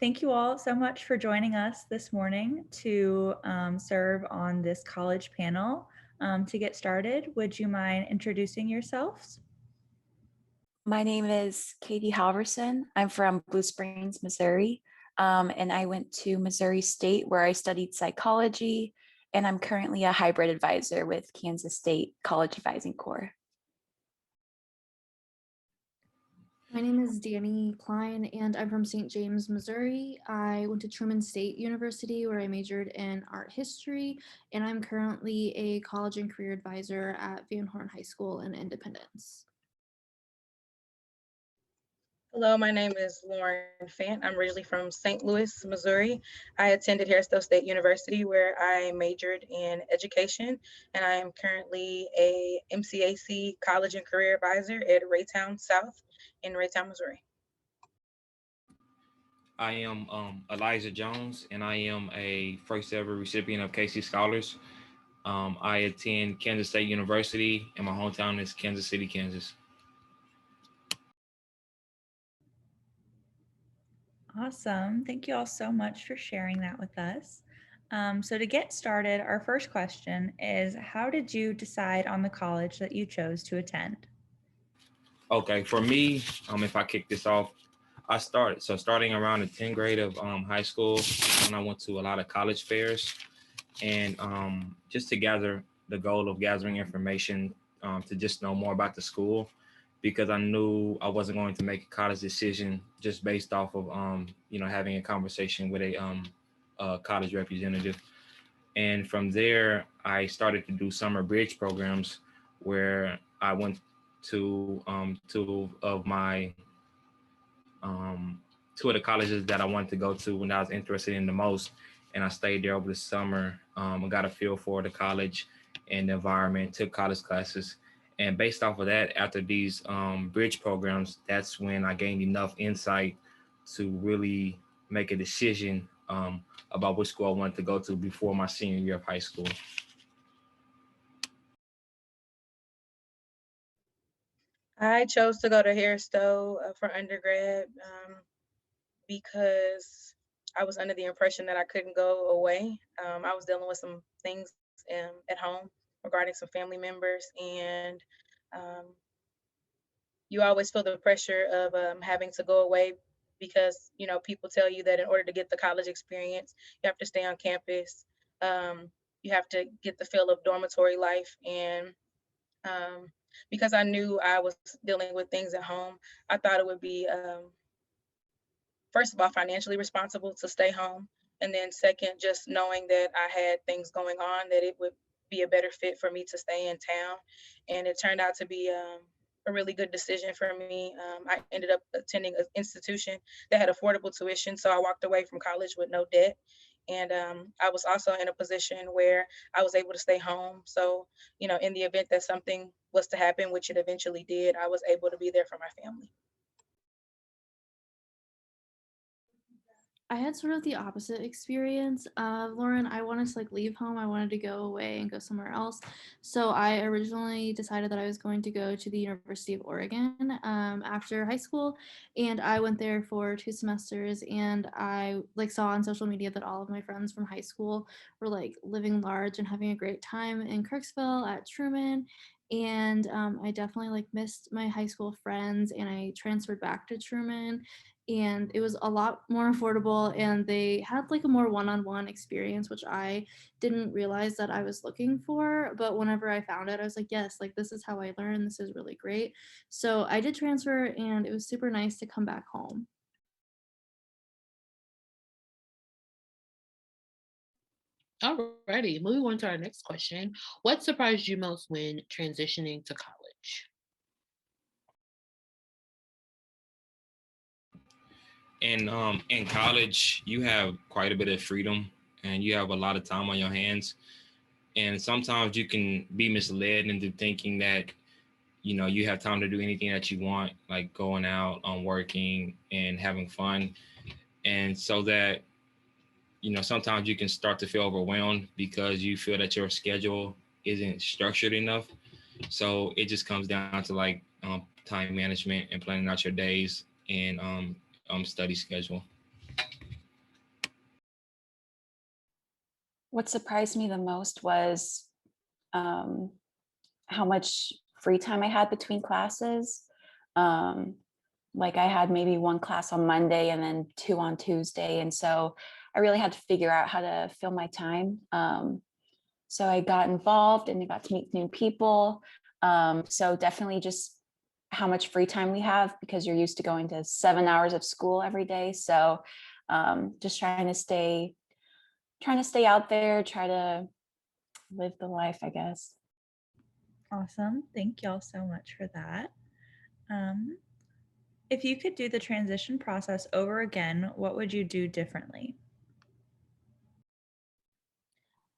Thank you all so much for joining us this morning to serve on this college panel. To get started, would you mind introducing yourselves? My name is Katie Halverson. I'm from Blue Springs, Missouri, and I went to Missouri State where I studied psychology, and I'm currently a hybrid advisor with Kansas State College Advising Corps. My name is Danny Klein, and I'm from St. James, Missouri. I went to Truman State University, where I majored in art history, and I'm currently a college and career advisor at Van Horn High School in Independence. Hello, my name is Lauren Fant. I'm originally from St. Louis, Missouri. I attended Harrisdale State University where I majored in education, and I am currently a MCAC college and career advisor at Raytown South in Raytown, Missouri. I am Elijah Jones, and I am a first ever recipient of Casey Scholars. I attend Kansas State University, and my hometown is Kansas City, Kansas. Awesome. Thank you all so much for sharing that with us. So to get started, our first question is, how did you decide on the college that you chose to attend? Okay, for me, if I kick this off, starting around the 10th grade of high school, when I went to a lot of college fairs, and just to gather the goal of gathering information to just know more about the school, because I knew I wasn't going to make a college decision just based off of having a conversation with a college representative. And from there, I started to do summer bridge programs where I went to two of the colleges that I wanted to go to when I was interested in the most. And I stayed there over the summer. I got a feel for the college and the environment, took college classes. And based off of that, after these bridge programs, that's when I gained enough insight to really make a decision about which school I wanted to go to before my senior year of high school. I chose to go to Harrisdale for undergrad because I was under the impression that I couldn't go away. I was dealing with some things at home regarding some family members, and um, you always feel the pressure of having to go away because people tell you that in order to get the college experience, you have to stay on campus. You have to get the feel of dormitory life, and because I knew I was dealing with things at home, I thought it would be first of all financially responsible to stay home, and then second, just knowing that I had things going on, that it would be a better fit for me to stay in town. And it turned out to be a really good decision for me. I ended up attending an institution that had affordable tuition, so I walked away from college with no debt. And I was also in a position where I was able to stay home. So, in the event that something was to happen, which it eventually did, I was able to be there for my family. I had sort of the opposite experience of Lauren. I wanted to leave home. I wanted to go away and go somewhere else. So I originally decided that I was going to go to the University of Oregon after high school, and I went there for 2 semesters. And I saw on social media that all of my friends from high school were living large and having a great time in Kirksville at Truman. And I definitely missed my high school friends, and I transferred back to Truman, and it was a lot more affordable, and they had a more one-on-one experience, which I didn't realize that I was looking for. But whenever I found it, I was yes, this is how I learn. This is really great. So I did transfer, and it was super nice to come back home. Alrighty, moving on to our next question. What surprised you most when transitioning to college? And in college, you have quite a bit of freedom and you have a lot of time on your hands. And sometimes you can be misled into thinking that, you have time to do anything that you want, like going out, working and having fun. And so that, sometimes you can start to feel overwhelmed because you feel that your schedule isn't structured enough. So it just comes down to time management and planning out your days and study schedule. What surprised me the most was how much free time I had between classes. Um, like I had maybe one class on Monday and then two on Tuesday. And so I really had to figure out how to fill my time. So I got involved and I got to meet new people. So definitely just how much free time we have because you're used to going to 7 hours of school every day. So just trying to stay out there, try to live the life, I guess. Awesome. Thank y'all so much for that. Um, if you could do the transition process over again, what would you do differently?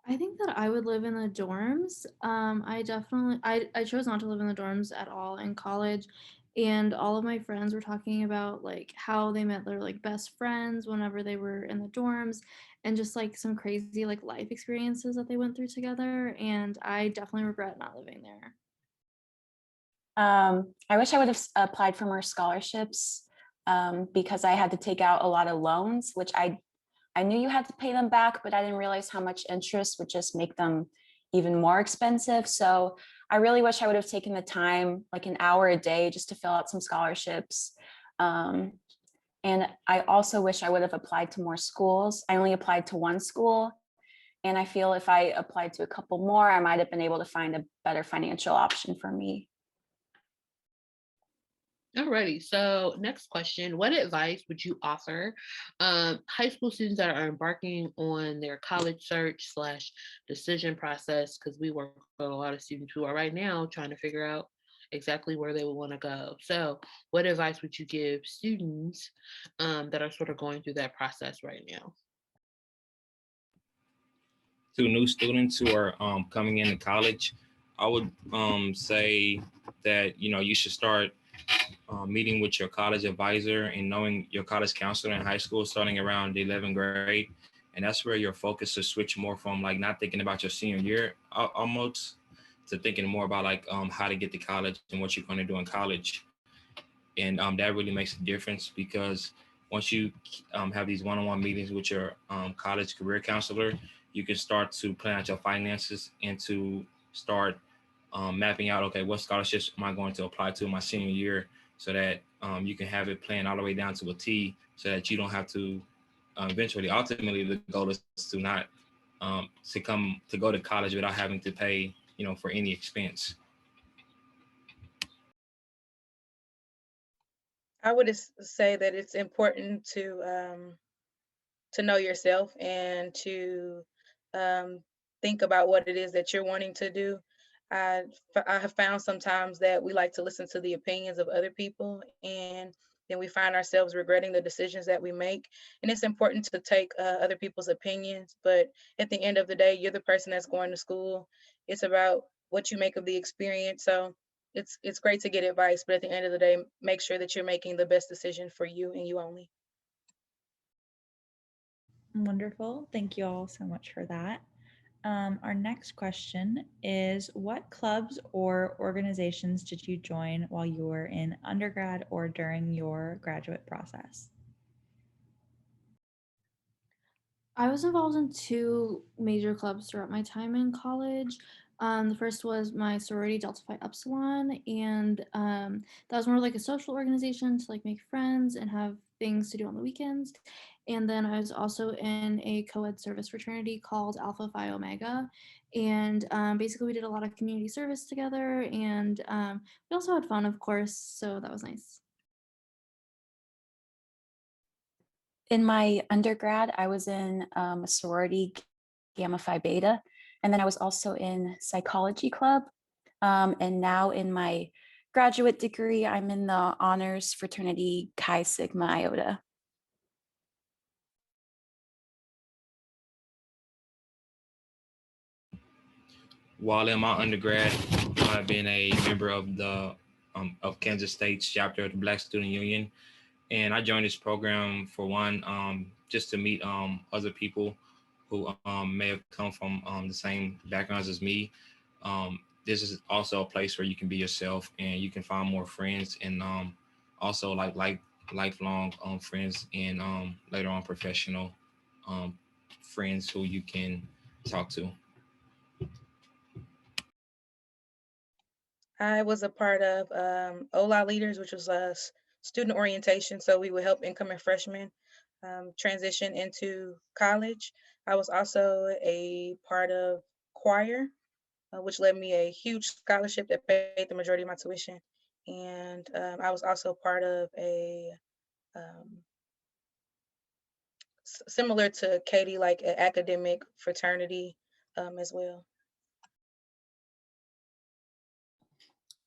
I think that I would live in the dorms. I chose not to live in the dorms at all in college, and all of my friends were talking about like how they met their like best friends whenever they were in the dorms, and just like some crazy like life experiences that they went through together. And I definitely regret not living there. I wish I would have applied for more scholarships because I had to take out a lot of loans, which I knew you had to pay them back, but I didn't realize how much interest would just make them even more expensive. So I really wish I would have taken the time, like an hour a day, just to fill out some scholarships. Um, and I also wish I would have applied to more schools. I only applied to one school. And I feel if I applied to a couple more, I might have been able to find a better financial option for me. Alrighty, so next question. What advice would you offer high school students that are embarking on their college search slash decision process? Because we work with a lot of students who are right now trying to figure out exactly where they would want to go. So, what advice would you give students that are sort of going through that process right now? To new students who are coming into college, I would say that you should start meeting with your college advisor and knowing your college counselor in high school, starting around the 11th grade, and that's where your focus should switch more from like not thinking about your senior year almost to thinking more about like how to get to college and what you're going to do in college, and that really makes a difference because once you have these one-on-one meetings with your college career counselor, you can start to plan out your finances and to start mapping out, okay, what scholarships am I going to apply to my senior year so that you can have it planned all the way down to a T so that you don't have to ultimately, the goal is to not to go to college without having to pay, for any expense. I would say that it's important to know yourself and to um, think about what it is that you're wanting to do. I have found sometimes that we like to listen to the opinions of other people, and then we find ourselves regretting the decisions that we make. And it's important to take other people's opinions, but at the end of the day, you're the person that's going to school. It's about what you make of the experience. So it's great to get advice, but at the end of the day, make sure that you're making the best decision for you and you only. Wonderful. Thank you all so much for that. Our next question is what clubs or organizations did you join while you were in undergrad or during your graduate process? I was involved in two major clubs throughout my time in college. The first was my sorority Delta Phi Upsilon, and that was more like a social organization to like make friends and have things to do on the weekends. And then I was also in a co-ed service fraternity called Alpha Phi Omega, and basically we did a lot of community service together, and we also had fun, of course. So that was nice. In my undergrad, I was in a sorority, Gamma Phi Beta, and then I was also in psychology club. And now in my graduate degree, I'm in the honors fraternity Chi Sigma Iota. While in my undergrad, I've been a member of the of Kansas State's chapter of the Black Student Union, and I joined this program for one, just to meet other people who may have come from the same backgrounds as me. This is also a place where you can be yourself and you can find more friends and also like lifelong friends and later on professional um, friends who you can talk to. I was a part of OLA Leaders, which was student orientation. So we would help incoming freshmen transition into college. I was also a part of choir, which led me a huge scholarship that paid the majority of my tuition. And I was also part of a um, similar to Katie, like an academic fraternity as well.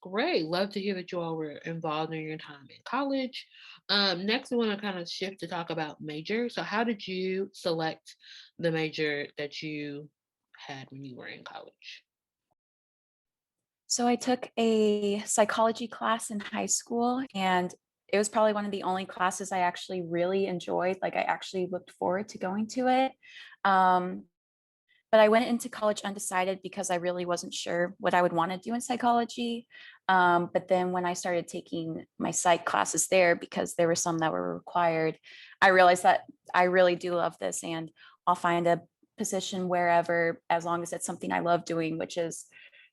Great. Love to hear that you all were involved in your time in college. Next, I want to kind of shift to talk about major. So, how did you select the major that you had when you were in college? So I took a psychology class in high school, and it was probably one of the only classes I actually really enjoyed. Like I actually looked forward to going to it. Um, but I went into college undecided because I really wasn't sure what I would want to do in psychology. But then when I started taking my psych classes there, because there were some that were required, I realized that I really do love this, and I'll find a position wherever, as long as it's something I love doing, which is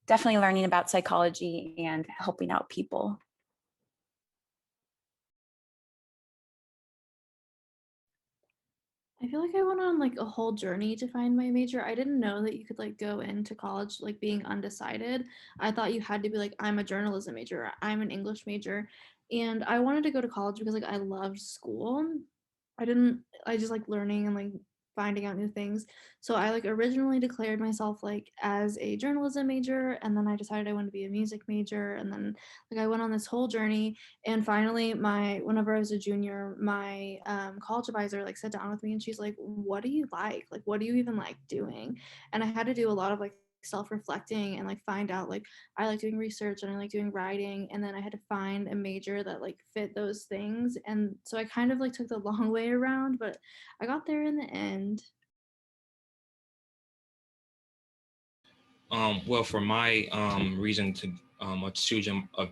definitely learning about psychology and helping out people. I feel like I went on like a whole journey to find my major. I didn't know that you could like go into college like being undecided. I thought you had to be like, I'm a journalism major, or I'm an English major. And I wanted to go to college because like I loved school. I just like learning and like finding out new things. So I like originally declared myself like as a journalism major, and then I decided I wanted to be a music major, and then like I went on this whole journey. And finally my whenever I was a junior, my college advisor like sat down with me and she's like, what do you like what do you even like doing? And I had to do a lot of like self-reflecting and like find out like I like doing research and I like doing writing, and then I had to find a major that like fit those things. And so I kind of like took the long way around, but I got there in the end. Well, for my reason to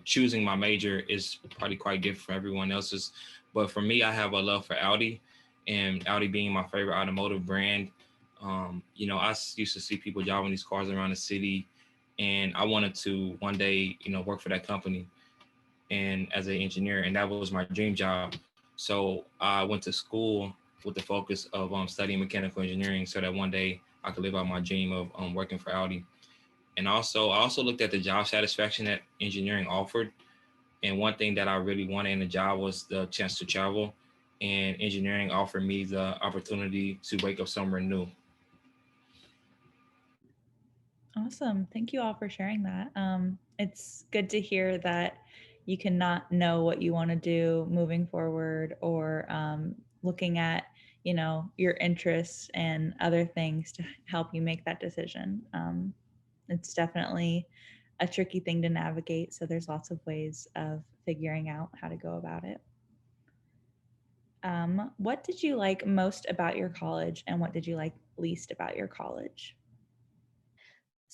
choosing my major is probably quite different from everyone else's. But for me, I have a love for Audi, and Audi being my favorite automotive brand. Used to see people driving these cars around the city, and I wanted to one day, work for that company and as an engineer, and that was my dream job. So I went to school with the focus of studying mechanical engineering, so that one day I could live out my dream of working for Audi. And I also looked at the job satisfaction that engineering offered. And one thing that I really wanted in the job was the chance to travel. And engineering offered me the opportunity to wake up somewhere new. Awesome. Thank you all for sharing that. It's good to hear that you cannot know what you want to do moving forward, or looking at, your interests and other things to help you make that decision. It's definitely a tricky thing to navigate. So there's lots of ways of figuring out how to go about it. What did you like most about your college, and what did you like least about your college?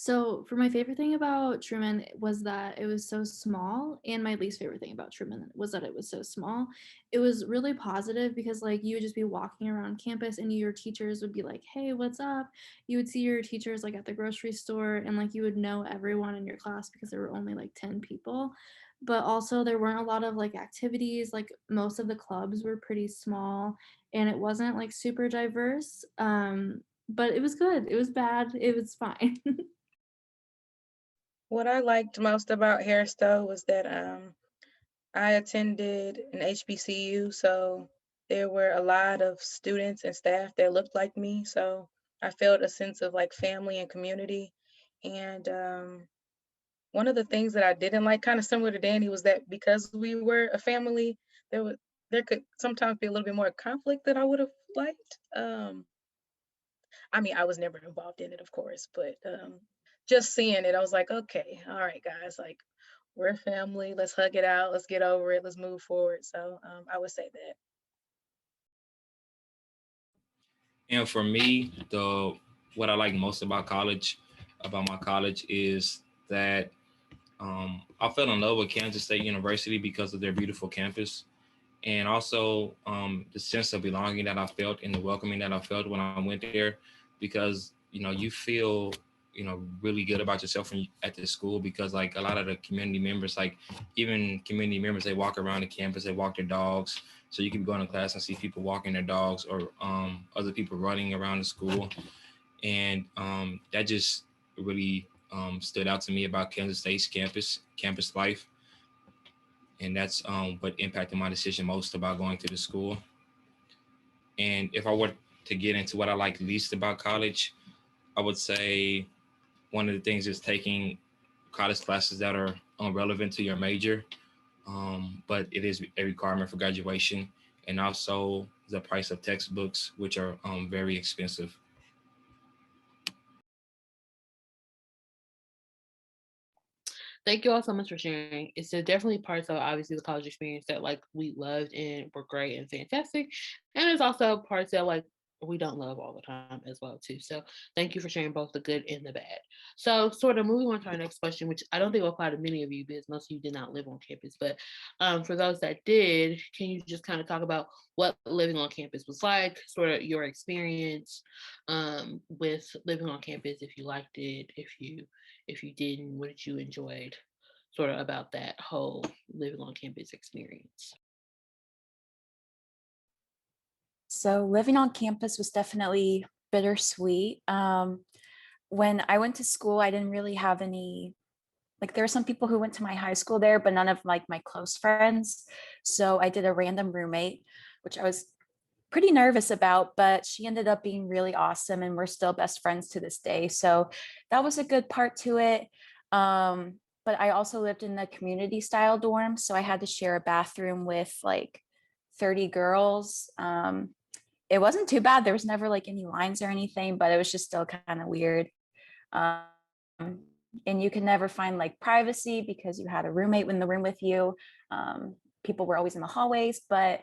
So for my favorite thing about Truman was that it was so small, and my least favorite thing about Truman was that it was so small. It was really positive because like you would just be walking around campus and your teachers would be like, "Hey, what's up?" You would see your teachers like at the grocery store, and like you would know everyone in your class because there were only like 10 people. But also there weren't a lot of like activities, like most of the clubs were pretty small, and it wasn't like super diverse. But it was good. It was bad. It was fine. What I liked most about Hairstow was that I attended an HBCU, so there were a lot of students and staff that looked like me. So I felt a sense of like family and community. And one of the things that I didn't like, kind of similar to Danny, was that because we were a family, there could sometimes be a little bit more conflict that I would have liked. I mean, I was never involved in it, of course, but just seeing it, I was like, okay, all right, guys, like we're a family. Let's hug it out. Let's get over it. Let's move forward. So I would say that. And for me, the what I like most about my college, is that I fell in love with Kansas State University because of their beautiful campus, and also the sense of belonging that I felt and the welcoming that I felt when I went there, because you feel, really good about yourself when at the school, because like a lot of the community members, like even community members, they walk around the campus, they walk their dogs. So you can go into class and see people walking their dogs, or other people running around the school. And that just really stood out to me about Kansas State's campus life. And that's what impacted my decision most about going to the school. And if I were to get into what I like least about college, I would say one of the things is taking college classes that are relevant to your major, but it is a requirement for graduation, and also the price of textbooks, which are very expensive. Thank you all so much for sharing. It's definitely parts of obviously the college experience that like we loved and were great and fantastic. And there's also parts that like we don't love all the time as well too. So thank you for sharing both the good and the bad. So sort of moving on to our next question, which I don't think will apply to many of you because most of you did not live on campus. But for those that did, can you just kind of talk about what living on campus was like, sort of your experience with living on campus, if you liked it, if you didn't, what did you enjoyed sort of about that whole living on campus experience? So living on campus was definitely bittersweet. When I went to school, I didn't really have any, like there were some people who went to my high school there, but none of like my close friends. So I did a random roommate, which I was pretty nervous about, but she ended up being really awesome and we're still best friends to this day. So that was a good part to it. But I also lived in the community style dorm. So I had to share a bathroom with like 30 girls. It wasn't too bad. There was never like any lines or anything, but it was just still kind of weird. Um, and you could never find like privacy because you had a roommate in the room with you. People were always in the hallways, but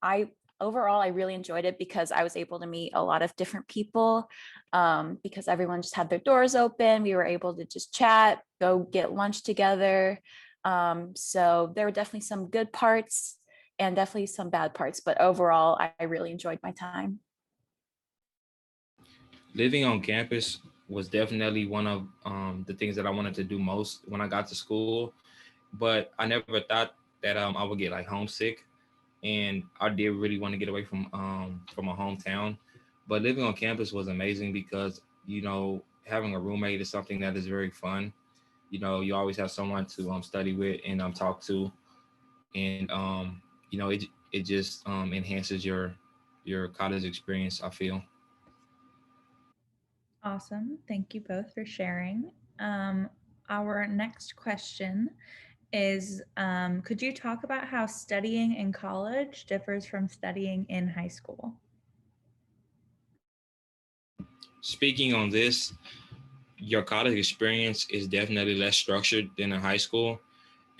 I overall I really enjoyed it because I was able to meet a lot of different people, because everyone just had their doors open. We were able to just chat, go get lunch together. So there were definitely some good parts and definitely some bad parts, but overall I really enjoyed my time. Living on campus was definitely one of the things that I wanted to do most when I got to school, but I never thought that I would get like homesick, and I did really want to get away from my hometown. But living on campus was amazing because having a roommate is something that is very fun. You always have someone to study with and talk to, and it just enhances your college experience, I feel. Awesome. Thank you both for sharing. Um, our next question is could you talk about how studying in college differs from studying in high school? Speaking on this, your college experience is definitely less structured than in high school.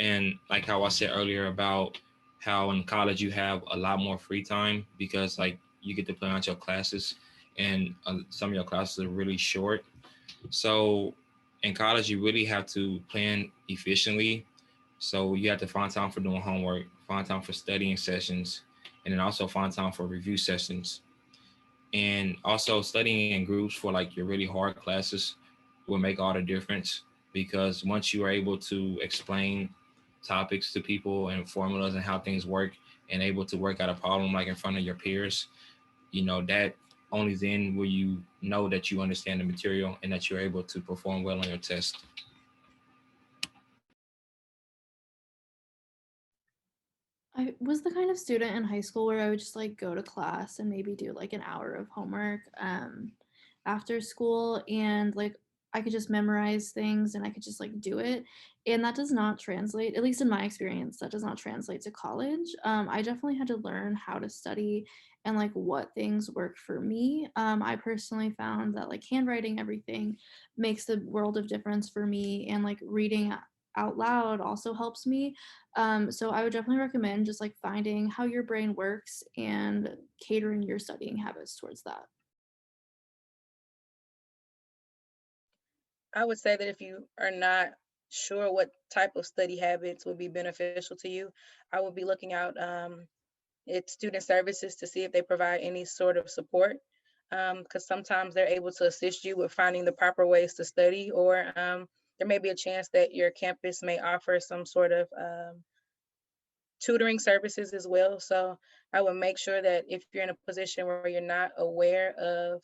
And like how I said earlier about how in college you have a lot more free time because like you get to plan out your classes, and some of your classes are really short. So in college, you really have to plan efficiently. So you have to find time for doing homework, find time for studying sessions, and then also find time for review sessions. And also studying in groups for like your really hard classes will make all the difference, because once you are able to explain topics to people and formulas and how things work and able to work out a problem like in front of your peers, that only then will you know that you understand the material and that you're able to perform well on your test. I was the kind of student in high school where I would just like go to class and maybe do like an hour of homework after school, and like I could just memorize things and I could just like do it. And that does not translate, at least in my experience, that does not translate to college. I definitely had to learn how to study and like what things work for me. I personally found that like handwriting everything makes the world of difference for me, and like reading out loud also helps me. So I would definitely recommend just like finding how your brain works and catering your studying habits towards that. I would say that if you are not sure what type of study habits would be beneficial to you, I would be looking out at student services to see if they provide any sort of support. because sometimes they're able to assist you with finding the proper ways to study, or there may be a chance that your campus may offer some sort of tutoring services as well. So I would make sure that if you're in a position where you're not aware of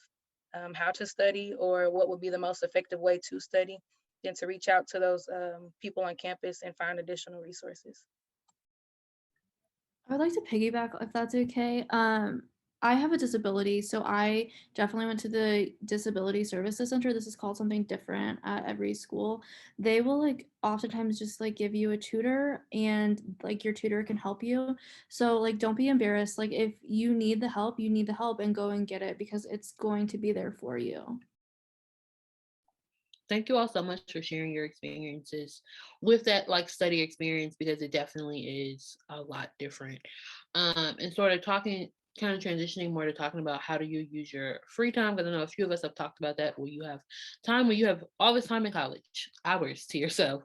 how to study or what would be the most effective way to study, then to reach out to those people on campus and find additional resources. I would like to piggyback if that's okay. I have a disability, so I definitely went to the Disability Services Center. This is called something different at every school. They will like oftentimes just like give you a tutor and like your tutor can help you. So like don't be embarrassed. Like if you need the help, you need the help and go and get it because it's going to be there for you. Thank you all so much for sharing your experiences with that like study experience because it definitely is a lot different. And sort of talking, kind of transitioning more to talking about how do you use your free time because I know a few of us have talked about that where you have time where you have all this time in college, hours to yourself.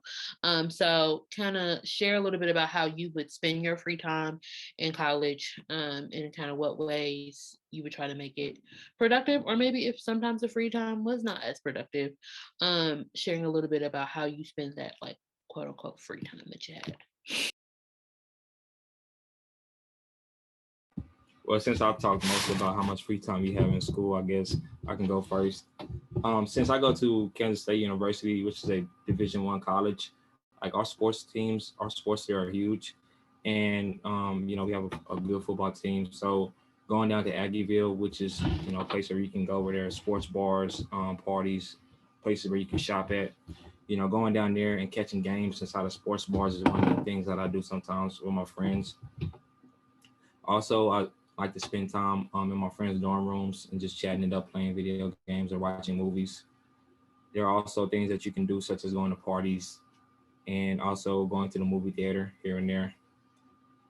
So kind of share a little bit about how you would spend your free time in college, and kind of what ways you would try to make it productive, or maybe if sometimes the free time was not as productive, sharing a little bit about how you spend that like quote unquote free time that you had. Well, since I talked most about how much free time you have in school, I guess I can go first. Since I go to Kansas State University, which is a Division I college, like our sports there are huge, and we have a good football team. So going down to Aggieville, which is a place where you can go where there are sports bars, parties, places where you can shop at. Going down there and catching games inside of sports bars is one of the things that I do sometimes with my friends. Also, I like to spend time in my friends' dorm rooms and just chatting it up, playing video games or watching movies. There are also things that you can do, such as going to parties and also going to the movie theater here and there.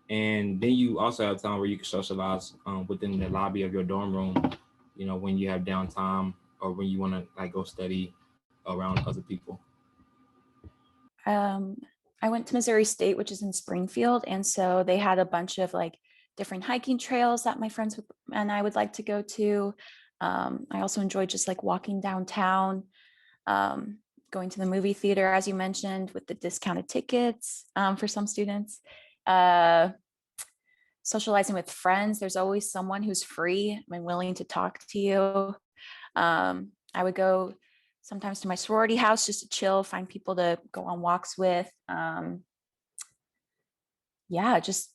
And then you also have time where you can socialize within the lobby of your dorm room, when you have downtime or when you want to like go study around other people. Um, I went to Missouri State, which is in Springfield, and so they had a bunch of like different hiking trails that my friends and I would like to go to. I also enjoyed just like walking downtown, um, going to the movie theater, as you mentioned, with the discounted tickets for some students. Uh, Socializing with friends. There's always someone who's free and willing to talk to you. I would go sometimes to my sorority house just to chill, find people to go on walks with. Yeah, just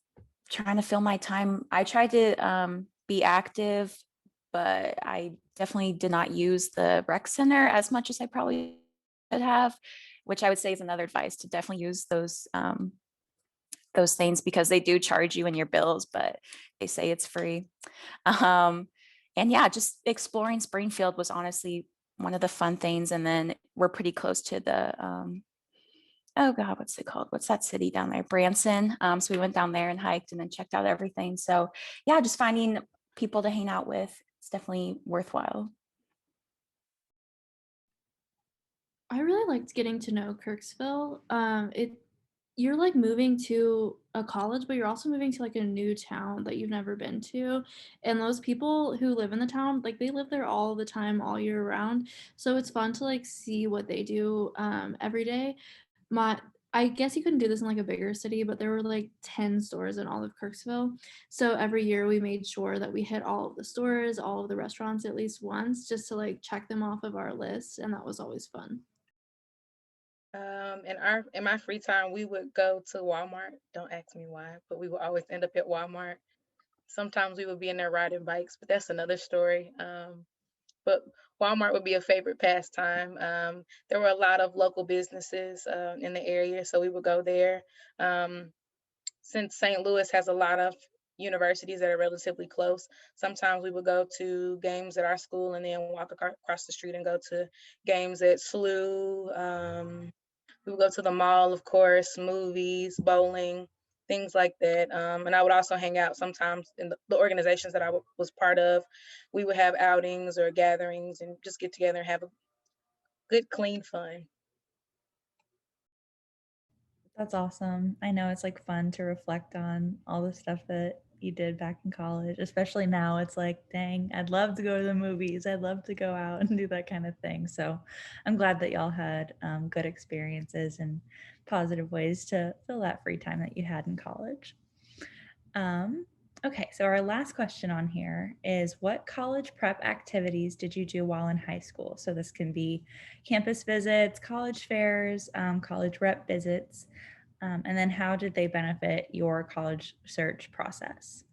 trying to fill my time. I tried to be active, but I definitely did not use the rec center as much as I probably should have, which I would say is another advice to definitely use those things because they do charge you in your bills, but they say it's free. Um, and yeah, just exploring Springfield was honestly one of the fun things. And then we're pretty close to the oh God, what's it called? What's that city down there? Branson. So we went down there and hiked and then checked out everything. So yeah, just finding people to hang out with. It's definitely worthwhile. I really liked getting to know Kirksville. You're like moving to a college, but you're also moving to like a new town that you've never been to. And those people who live in the town, like they live there all the time, all year round. So it's fun to like see what they do every day. My I guess you couldn't do this in like a bigger city, but there were like 10 stores in all of Kirksville. So every year we made sure that we hit all of the stores, all of the restaurants at least once, just to like check them off of our list. And that was always fun. In my free time, we would go to Walmart. Don't ask me why, but we would always end up at Walmart. Sometimes we would be in there riding bikes, but that's another story. But Walmart would be a favorite pastime. There were a lot of local businesses in the area, so we would go there. Um, since St. Louis has a lot of universities that are relatively close, sometimes we would go to games at our school and then walk across the street and go to games at SLU. We would go to the mall, of course, movies, bowling, things like that. And I would also hang out sometimes in the organizations that I was part of. We would have outings or gatherings and just get together and have a good, clean fun. That's awesome. I know it's like fun to reflect on all the stuff that you did back in college, especially now. It's like, dang, I'd love to go to the movies. I'd love to go out and do that kind of thing. So I'm glad that y'all had good experiences and positive ways to fill that free time that you had in college. Um, okay, so our last question on here is what college prep activities did you do while in high school? So this can be campus visits, college fairs, college rep visits. And then how did they benefit your college search process?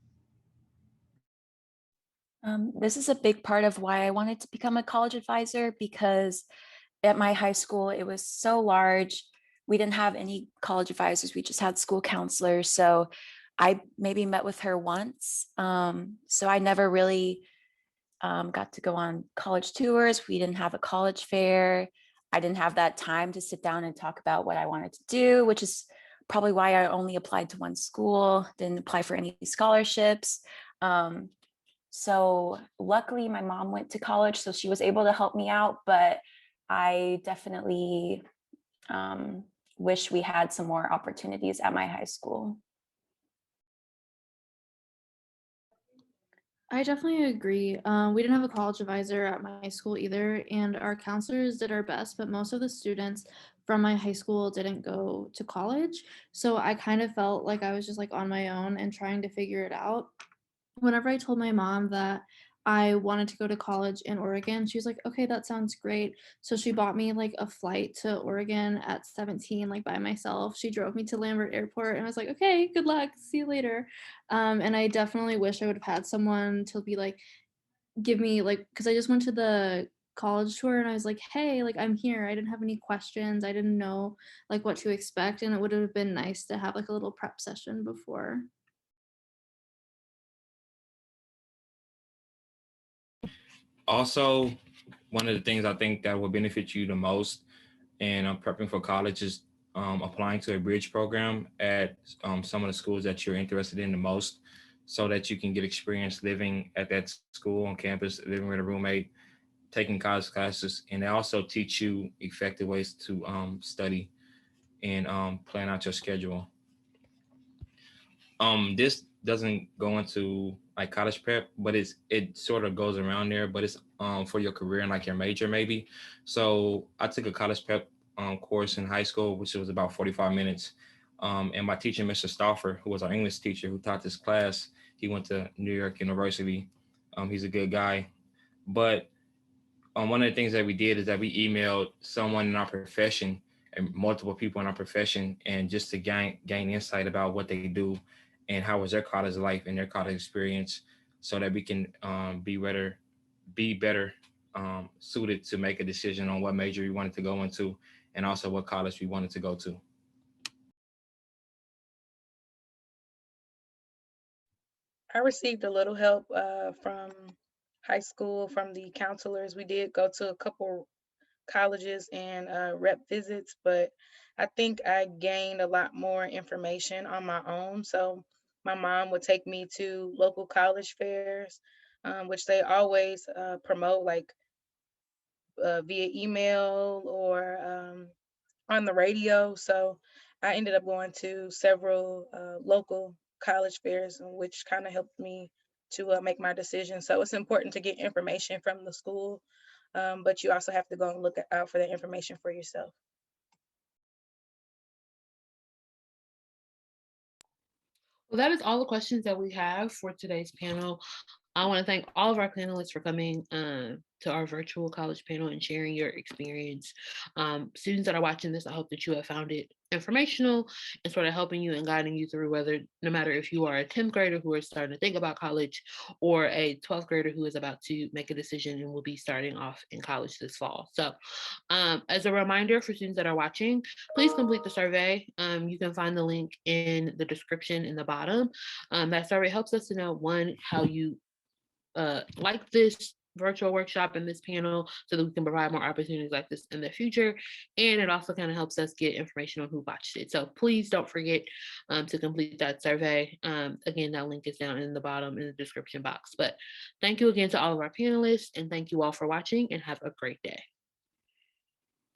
This is a big part of why I wanted to become a college advisor, because at my high school, it was so large. We didn't have any college advisors. We just had school counselors. So I maybe met with her once. So I never really got to go on college tours. We didn't have a college fair. I didn't have that time to sit down and talk about what I wanted to do, which is probably why I only applied to one school, didn't apply for any scholarships. So luckily my mom went to college, so she was able to help me out, but I definitely wish we had some more opportunities at my high school. I definitely agree. We didn't have a college advisor at my school either, and our counselors did our best, but most of the students from my high school didn't go to college. So I kind of felt like I was just like on my own and trying to figure it out. Whenever I told my mom that I wanted to go to college in Oregon, she was like, okay, that sounds great. So she bought me like a flight to Oregon at 17, like by myself. She drove me to Lambert Airport and I was like, okay, good luck. See you later. And I definitely wish I would have had someone to be like, give me like, because I just went to the college tour and I was like, hey, like I'm here. I didn't have any questions. I didn't know like what to expect. And it would have been nice to have like a little prep session before. Also, one of the things I think that will benefit you the most in prepping for college is applying to a bridge program at some of the schools that you're interested in the most, so that you can get experience living at that school on campus, living with a roommate, taking college classes, and they also teach you effective ways to study and plan out your schedule. This doesn't go into like college prep, but it sort of goes around there, but it's for your career and like your major maybe. So I took a college prep course in high school, which was about 45 minutes. And my teacher, Mr. Stauffer, who was our English teacher who taught this class, he went to New York University. He's a good guy. But one of the things that we did is that we emailed someone in our profession and multiple people in our profession, and just to gain insight about what they do and how was their college life and their college experience, so that we can be better suited to make a decision on what major we wanted to go into, and also what college we wanted to go to. I received a little help from high school from the counselors. We did go to a couple colleges and rep visits, but I think I gained a lot more information on my own. So my mom would take me to local college fairs, which they always promote, like via email or on the radio. So I ended up going to several local college fairs, which kind of helped me to make my decision. So it's important to get information from the school, but you also have to go and look out for that information for yourself. Well, that is all the questions that we have for today's panel. I want to thank all of our panelists for coming to our virtual college panel and sharing your experience. Students that are watching this, I hope that you have found it informational and sort of helping you and guiding you through, whether no matter if you are a 10th grader who is starting to think about college, or a 12th grader who is about to make a decision and will be starting off in college this fall. So as a reminder for students that are watching, please complete the survey. You can find the link in the description in the bottom. That survey helps us to know, one, how you like this virtual workshop and this panel, so that we can provide more opportunities like this in the future. And it also kind of helps us get information on who watched it. So please don't forget to complete that survey. Again, that link is down in the bottom in the description box. But thank you again to all of our panelists, and thank you all for watching, and have a great day.